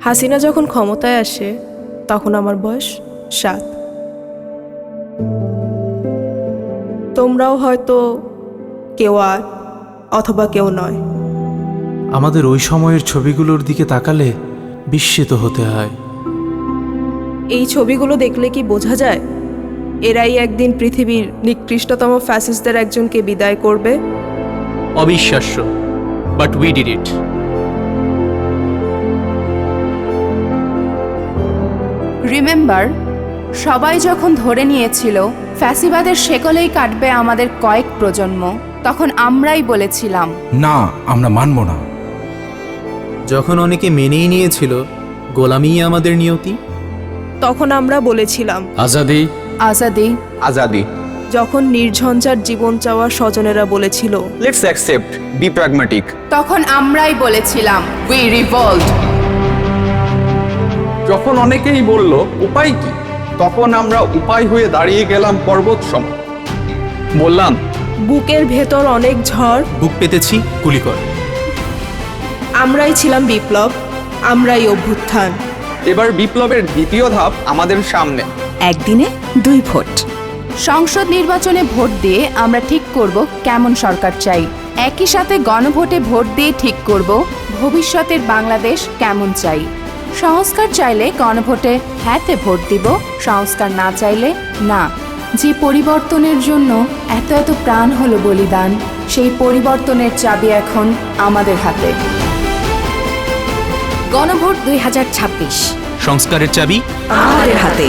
হাসিনা যখন ক্ষমতায় আসে তখন আমার বয়স 7। তোমরাও হয়তো কেউ 8 অথবা কেউ 9। আমাদের ওই সময়ের ছবিগুলোর দিকে তাকালে বিস্মিত হতে হয়। এই ছবিগুলো দেখলে কি বোঝা যায় এরাই একদিন পৃথিবীর নিকৃষ্টতম ফ্যাসিস্টদের একজনকে বিদায় করবে? অবিশ্বাস্য, but we did it. Remember, সবাই যখন ধরে নিয়েছিল ফ্যাসিবাদের শেকলেই কাটবে আমাদের কয়েক প্রজন্ম, তখন আমরাই বলেছিলাম না, আমরা মানব না। যখন অনেকে মেনেই নিয়েছিল গোলামিই আমাদের নিয়তি, তখন আমরা বলেছিলাম আজাদি আজাদি আজাদি। যখন নির্ঝঞ্ঝাট জীবন চাওয়া স্বজনেরা বলেছিল লেটস অ্যাকসেপ্ট, বি প্র্যাগম্যাটিক। তখন আমরাই বলেছিলাম উই রিভল্ট। যখন অনেকেই বলল উপায় কি, তখন আমরা উপায় হয়ে দাঁড়িয়ে গেলাম পর্বত সম। বললাম বুকের ভেতর অনেক ঝড়, বুক পেতেছি গুলি কর। আমরাই ছিলাম বিপ্লব, আমরাই অভ্যুত্থান। এবার বিপ্লবের দ্বিতীয় ধাপ আমাদের সামনে। একদিনে 2 ভোট। সংসদ নির্বাচনে ভোট দিয়ে আমরা ঠিক করব কেমন সরকার চাই। একই সাথে গণভোটে ভোট দিয়ে ঠিক করব ভবিষ্যতের বাংলাদেশ কেমন চাই। সংস্কার চাইলে গণভোটে হ্যাঁতে ভোট দিব, সংস্কার না চাইলে না। যে পরিবর্তনের জন্য এত এত প্রাণ হলো বলিদান, সেই পরিবর্তনের চাবি এখন আমাদের হাতে। গণভোট 2026 সংস্কারের চাবি আমাদের হাতে।